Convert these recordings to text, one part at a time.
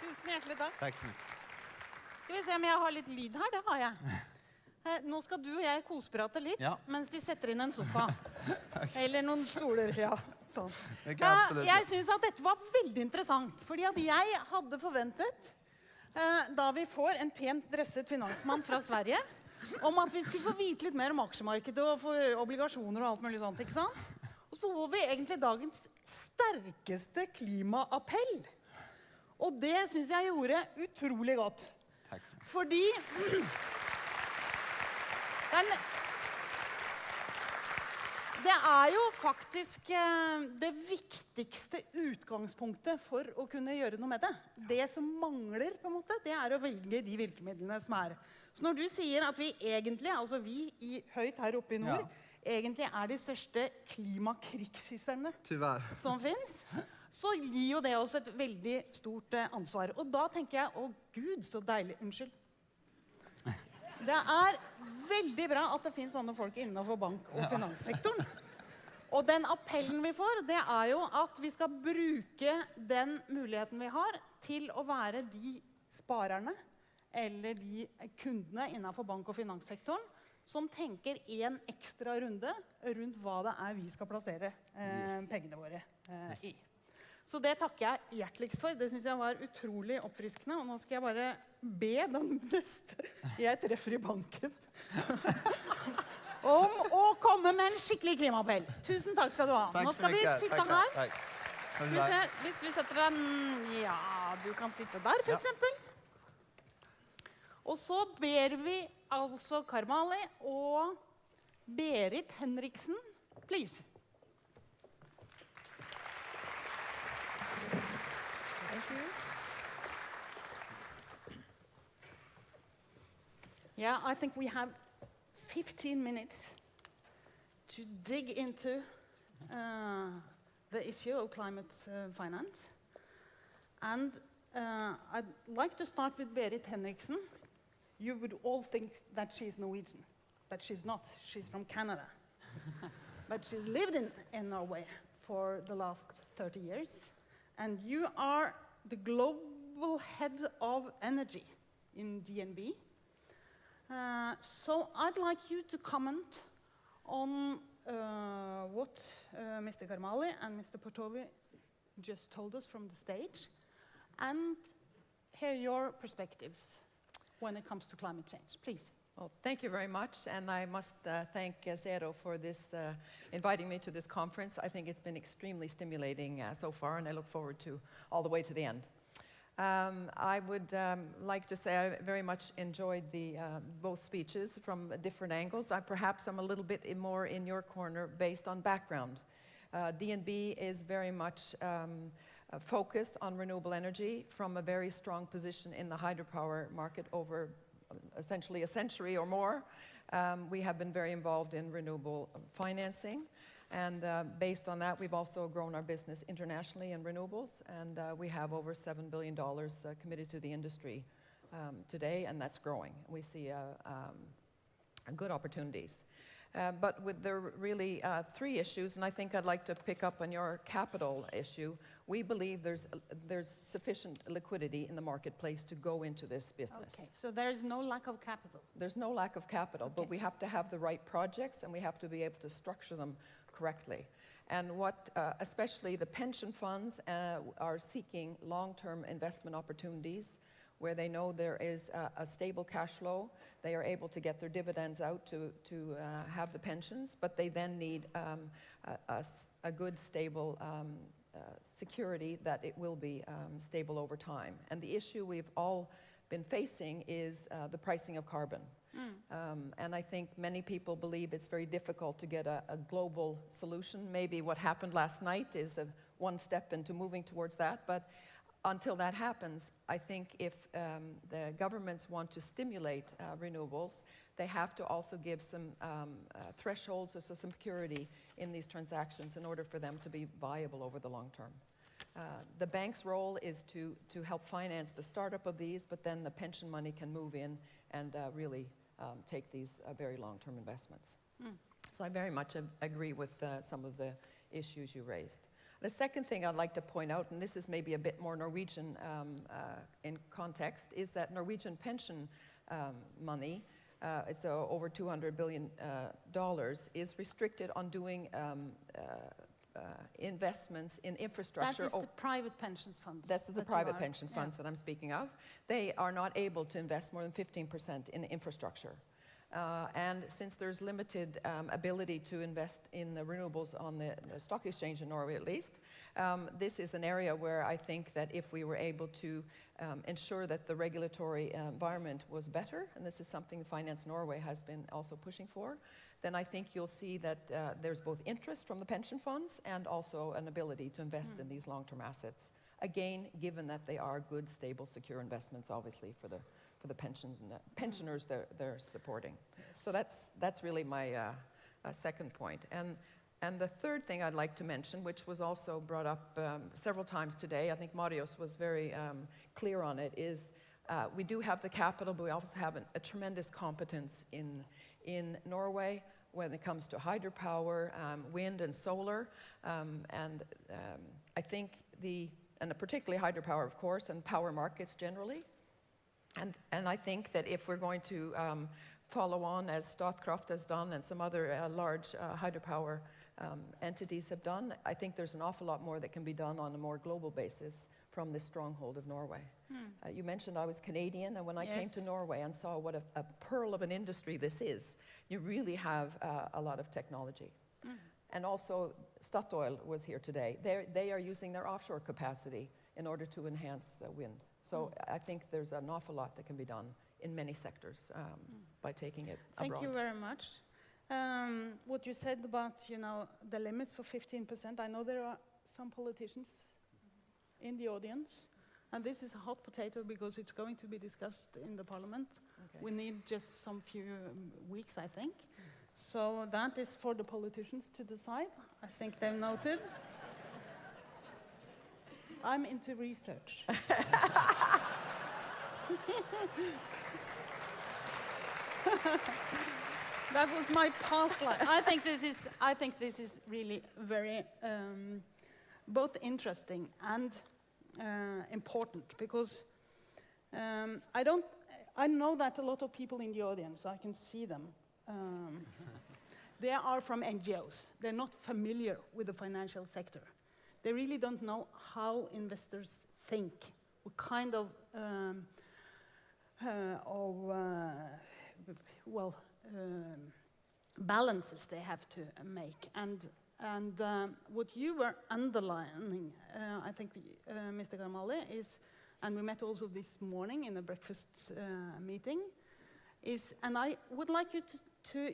Tusen hjertelig takk. Takk så mye. Skal vi se om jeg har litt lyd her, det har jeg. Nå skal du og jeg koseprate litt, mens de setter inn en sofa. Eller noen stoler, sånn. Jeg synes at dette var veldig interessant, fordi at jeg hadde forventet, da vi får en pent dresset finansmann fra Sverige, om at vi skulle få vite litt mer om aksjemarkedet og få obligasjoner og alt mulig sånt, ikke sant? Og så får vi egentlig dagens sterkeste klimaappell. Og det synes jeg gjorde utrolig godt. Takk så mye. Fordi det er jo faktisk det viktigste utgangspunktet for å kunne gjøre noe med det. Det som mangler, på en måte, det er å velge de virkemidlene som er. Så når du sier at vi egentlig, altså vi høyt her oppe i nord, egentlig er de største klimakrigshisserne som finnes, så gir jo det oss et veldig stort ansvar. Og da tenker jeg, å Gud, så deilig, unnskyld. Det er veldig bra at det finnes sånne folk innenfor bank- og finanssektoren. Og den appellen vi får, det er jo at vi skal bruke den muligheten vi har til å være de sparerne, eller de kundene innenfor bank- og finanssektoren, som tenker en ekstra runde rundt hva det er vi skal plassere pengene våre i. Så det takker jeg hjerteligst for. Det synes jeg var utrolig oppfriskende. Og nå skal jeg bare be den neste jeg treffer i banken om å komme med en skikkelig klimaappell. Tusen takk skal du ha. Nå skal vi sitte her. Hvis vi setter den... Ja, du kan sitte der, for eksempel. Og så ber vi altså Karmali og Berit Henriksen, please. Thank you. Yeah, I think we have 15 minutes to dig into the issue of climate finance. And I'd like to start with Berit Henriksen. You would all think that she's Norwegian, but she's not. She's from Canada. But she's lived in Norway for the last 30 years. And you are the global head of energy in DNB. So I'd like you to comment on what Mr. Karmali and Mr. Partovi just told us from the stage, and hear your perspectives when it comes to climate change. Please. Well, thank you very much, and I must thank Zero for this, inviting me to this conference. I think it's been extremely stimulating so far, and I look forward to all the way to the end. I would like to say I very much enjoyed both speeches from different angles. Perhaps I'm a little bit more in your corner based on background. DNB is very much focused on renewable energy from a very strong position in the hydropower market over essentially a century or more. We have been very involved in renewable financing, and based on that we've also grown our business internationally in renewables, and we have over $7 billion committed to the industry today, and that's growing. We see good opportunities. But with the really three issues, and I think I'd like to pick up on your capital issue, we believe there's sufficient liquidity in the marketplace to go into this business. Okay, so there's no lack of capital? There's no lack of capital, but we have to have the right projects, and we have to be able to structure them correctly. And what especially the pension funds are seeking long-term investment opportunities where they know there is a stable cash flow. They are able to get their dividends out to have the pensions, but they then need a good, stable security that it will be stable over time. And the issue we've all been facing is the pricing of carbon. And I think many people believe it's very difficult to get a global solution. Maybe what happened last night is one step into moving towards that, but until that happens, I think if the governments want to stimulate renewables, they have to also give some thresholds or some security in these transactions in order for them to be viable over the long term. The bank's role is to help finance the startup of these, but then the pension money can move in and really take these very long-term investments. So I very much agree with some of the issues you raised. The second thing I'd like to point out, and this is maybe a bit more Norwegian in context, is that Norwegian pension money, it's over $200 billion, is restricted on doing investments in infrastructure. That is the private pensions funds. That's the private pension funds that I'm speaking of. They are not able to invest more than 15% in infrastructure. And since there's limited ability to invest in the renewables on the stock exchange in Norway at least, this is an area where I think that if we were able to ensure that the regulatory environment was better, and this is something Finance Norway has been also pushing for, then I think you'll see that there's both interest from the pension funds and also an ability to invest in these long-term assets. Again, given that they are good, stable, secure investments, obviously, for the pensions and the pensioners they're supporting. Yes. So that's really my second point. And the third thing I'd like to mention, which was also brought up several times today, I think Marius was very clear on it, is we do have the capital, but we also have a tremendous competence in Norway when it comes to hydropower, wind and solar, and I think and particularly hydropower, of course, and power markets generally. And I think that if we're going to follow on as Statkraft has done and some other large hydropower entities have done, I think there's an awful lot more that can be done on a more global basis from this stronghold of Norway. You mentioned I was Canadian, and when I came to Norway and saw what a pearl of an industry this is, you really have a lot of technology. And also, Statoil was here today. They are using their offshore capacity in order to enhance wind. So I think there's an awful lot that can be done in many sectors by taking it abroad. Thank you very much. What you said about, the limits for 15%, I know there are some politicians in the audience, and this is a hot potato because it's going to be discussed in the parliament. Okay. We need just some few weeks, I think. So that is for the politicians to decide. I think they've noted. I'm into research. That was my past life. I think this is really very both interesting and important because I know that a lot of people in the audience, I can see them. They are from NGOs. They're not familiar with the financial sector. They really don't know how investors think, what kind of balances they have to make. And what you were underlining, I think, Mr. Karmali, is, and we met also this morning in a breakfast meeting, is, and I would like you to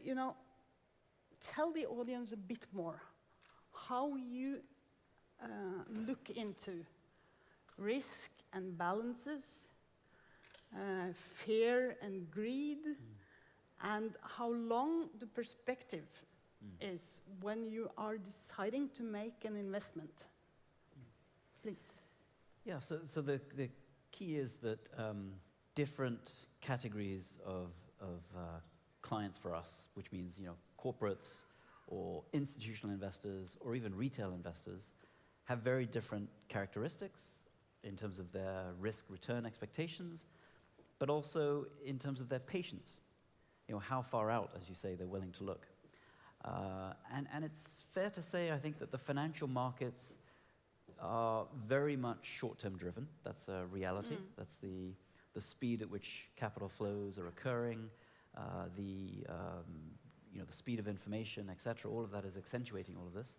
tell the audience a bit more how you look into risk and balances, fear and greed, and how long the perspective is when you are deciding to make an investment. Please. Yeah, so the key is that different categories of clients for us, which means corporates or institutional investors or even retail investors, have very different characteristics in terms of their risk-return expectations, but also in terms of their patience. How far out, as you say, they're willing to look. And it's fair to say, I think, that the financial markets are very much short-term driven. That's a reality. That's the speed at which capital flows are occurring, the speed of information, etc. All of that is accentuating all of this.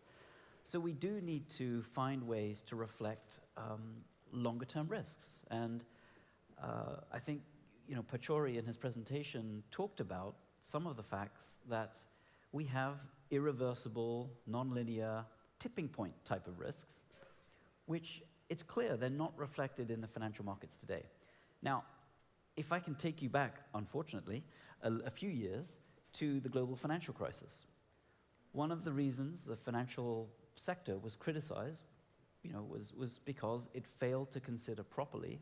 So we do need to find ways to reflect longer-term risks. And I think Partovi in his presentation talked about some of the facts that we have irreversible, non-linear, tipping point type of risks, which it's clear they're not reflected in the financial markets today. Now, if I can take you back, unfortunately, a few years to the global financial crisis. One of the reasons the financial sector was criticized, was because it failed to consider properly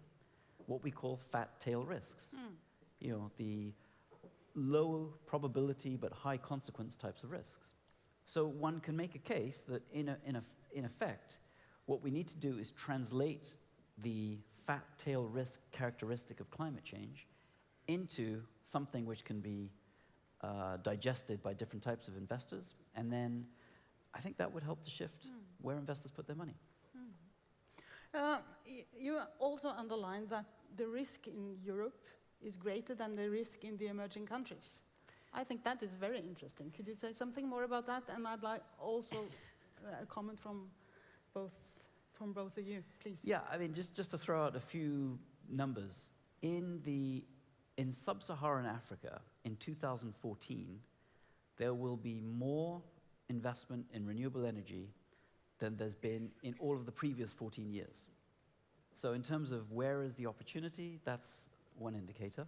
what we call fat tail risks. The low probability but high consequence types of risks. So one can make a case that in effect, What we need to do is translate the fat tail risk characteristic of climate change into something which can be digested by different types of investors, and then I think that would help to shift where investors put their money. You also underlined that the risk in Europe is greater than the risk in the emerging countries. I think that is very interesting. Could you say something more about that? And I'd like also a comment from both of you, please. Yeah, I mean, just to throw out a few numbers. In sub-Saharan Africa, in 2014, there will be more investment in renewable energy than there's been in all of the previous 14 years. So in terms of where is the opportunity, that's one indicator.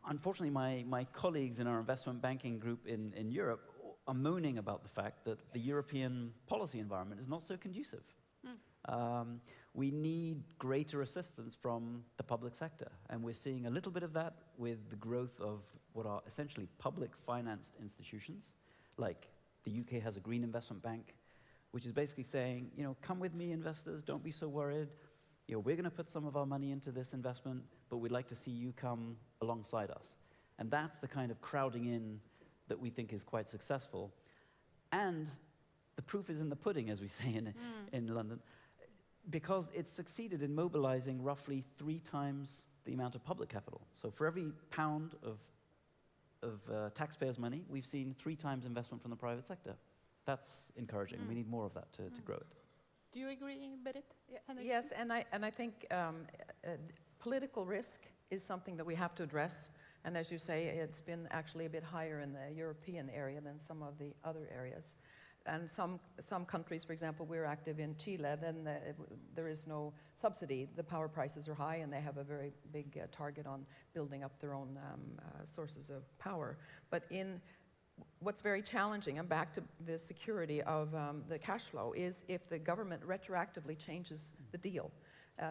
Unfortunately, my colleagues in our investment banking group in Europe are moaning about the fact that the European policy environment is not so conducive. We need greater assistance from the public sector, and we're seeing a little bit of that with the growth of what are essentially public-financed institutions, like the UK has a Green Investment Bank, which is basically saying, you know, come with me, investors, don't be so worried. You know, we're going to put some of our money into this investment, but we'd like to see you come alongside us. And that's the kind of crowding in that we think is quite successful. And the proof is in the pudding, as we say in London, because it's succeeded in mobilizing roughly 3 times the amount of public capital. So for every pound of taxpayers' money, we've seen 3 times investment from the private sector. That's encouraging. We need more of that to grow it. Do you agree, Berit? Yeah, yes, and I think political risk is something that we have to address. And as you say, it's been actually a bit higher in the European area than some of the other areas. And some countries, for example, we're active in Chile, then there is no subsidy. The power prices are high, and they have a very big target on building up their own sources of power. But what's very challenging, and back to the security of the cash flow, is if the government retroactively changes the deal.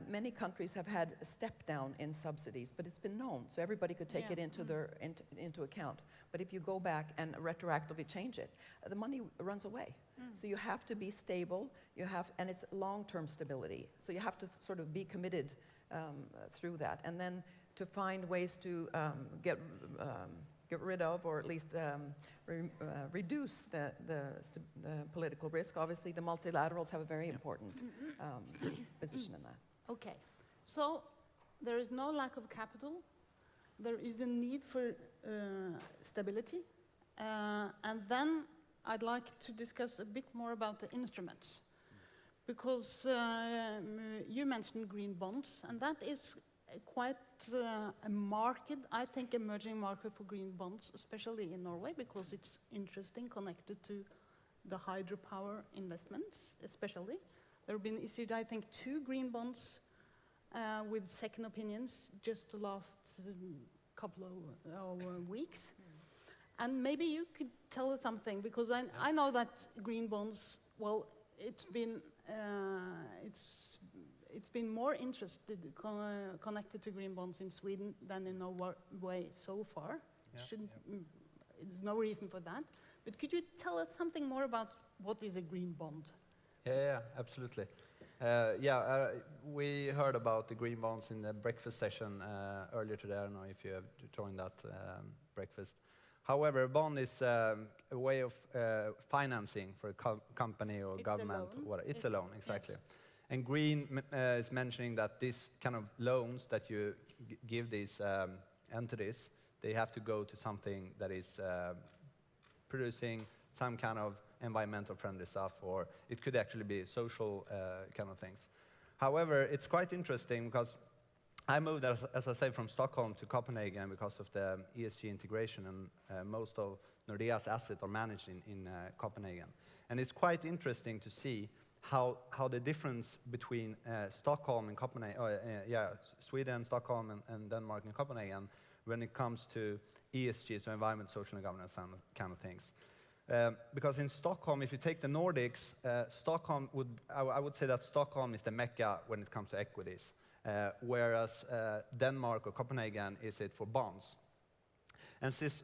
Many countries have had a step down in subsidies, but it's been known, so everybody could take it into account. But if you go back and retroactively change it, the money runs away. So you have to be stable, and it's long-term stability. So you have to sort of be committed through that, and then to find ways to get rid of, or at least reduce the political risk. Obviously, the multilaterals have a very important position in that. Okay, so there is no lack of capital. There is a need for stability. And then I'd like to discuss a bit more about the instruments. Because you mentioned green bonds, and that is quite a market, I think, emerging market for green bonds, especially in Norway, because it's interesting, connected to the hydropower investments, especially. There have been issued, I think, 2 green bonds with second opinions just the last couple of weeks. And maybe you could tell us something, because I know that green bonds, well, it's been more connected to green bonds in Sweden than in Norway so far. There's no reason for that. But could you tell us something more about what is a green bond? Yeah, absolutely. We heard about the green bonds in the breakfast session earlier today. I don't know if you have joined that breakfast. However, a bond is a way of financing for a company or government. It's a loan, exactly. Yes. And green is mentioning that this kind of loans that you give these entities, they have to go to something that is producing some kind of environmental friendly stuff, or it could actually be social kind of things. However, it's quite interesting because I moved, as I say, from Stockholm to Copenhagen because of the ESG integration, and most of Nordea's assets are managed in Copenhagen. And it's quite interesting to see how the difference between Stockholm and Copenhagen, Sweden, Stockholm, and Denmark and Copenhagen, when it comes to ESG, so environment, social, and governance kind of things. Because in Stockholm, if you take the Nordics, I would say that Stockholm is the mecca when it comes to equities, whereas Denmark or Copenhagen is it for bonds. And since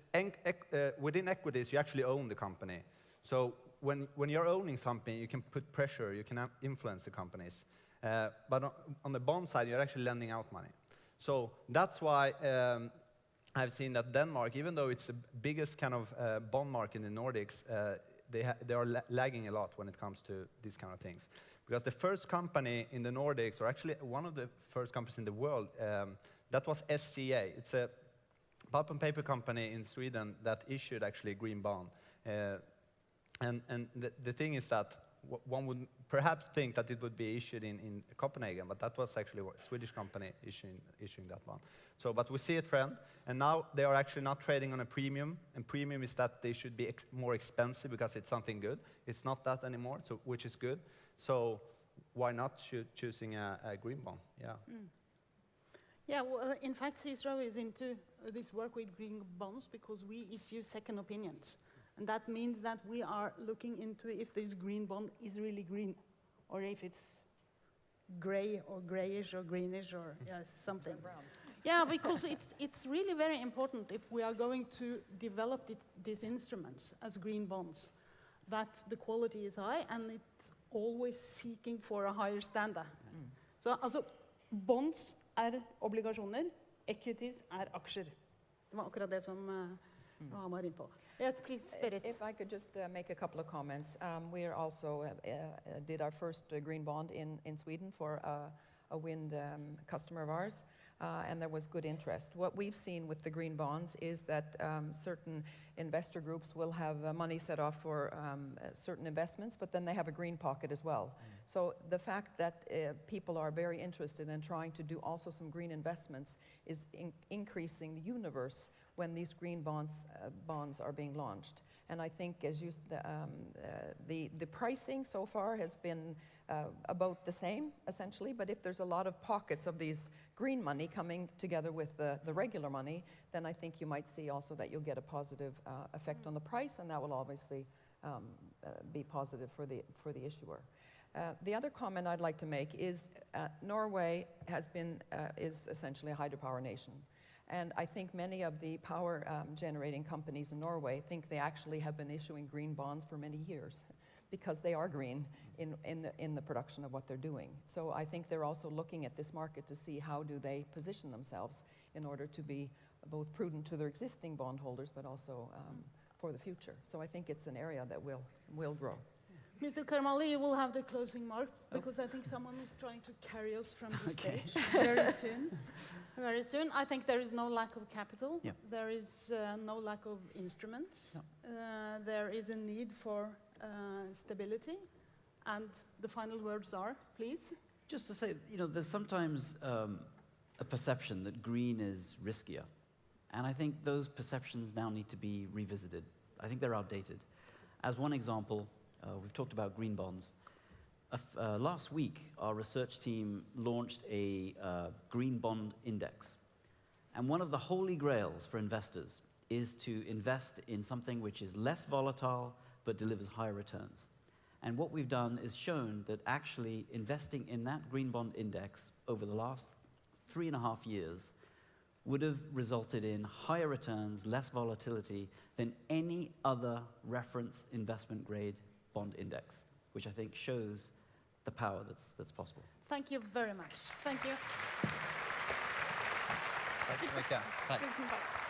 within equities, you actually own the company. So when you're owning something, you can put pressure, you can influence the companies. But on the bond side, you're actually lending out money. So that's why I've seen that Denmark, even though it's the biggest kind of bond market in the Nordics, they are lagging a lot when it comes to these kind of things. Because the first company in the Nordics, or actually one of the first companies in the world, that was SCA. It's a pulp and paper company in Sweden that issued actually a green bond. And the thing is that one would perhaps think that it would be issued in Copenhagen, but that was actually a Swedish company issuing that one. So, but we see a trend, and now they are actually not trading on a premium, and premium is that they should be more expensive because it's something good. It's not that anymore, so, which is good. So why not choosing a green bond? Yeah. Mm. Yeah, well, in fact, Cicero is into this work with green bonds because we issue second opinions. And that means that we are looking into if this green bond is really green, or if it's gray or grayish or greenish or something. Brown. Yeah, because it's really very important if we are going to develop these instruments as green bonds, that the quality is high and it's always seeking for a higher standard. Mm. Så altså, bonds obligasjoner, equities aksjer. Det var akkurat det som han var inne på. Yes, please, Berit. If I could just make a couple of comments. We are also did our first green bond in Sweden for a wind customer of ours, and there was good interest. What we've seen with the green bonds is that certain investor groups will have money set off for certain investments, but then they have a green pocket as well. So the fact that people are very interested in trying to do also some green investments is increasing the universe when these green bonds are being launched. And I think, as you, the pricing so far has been about the same, essentially, but if there's a lot of pockets of these green money coming together with the regular money, then I think you might see also that you'll get a positive effect on the price, and that will obviously be positive for the issuer. The other comment I'd like to make is Norway is essentially a hydropower nation. And I think many of the power generating companies in Norway think they actually have been issuing green bonds for many years because they are green in the production of what they're doing. So I think they're also looking at this market to see how do they position themselves in order to be both prudent to their existing bondholders but also for the future. So I think it's an area that will grow. Mr. Karmali, you will have the closing mark because I think someone is trying to carry us from the stage very soon. Very soon. I think there is no lack of capital. Yeah. There is no lack of instruments. Yeah. There is a need for stability. And the final words are, please. Just to say, there's sometimes a perception that green is riskier. And I think those perceptions now need to be revisited. I think they're outdated. As one example, we've talked about green bonds. Last week, our research team launched a green bond index. And one of the holy grails for investors is to invest in something which is less volatile but delivers higher returns. And what we've done is shown that actually investing in that green bond index over the last 3.5 years would have resulted in higher returns, less volatility than any other reference investment grade bond index, which I think shows the power that's possible. Thank you very much. Thank you. Tack så mycket. Tack. Tusen takk.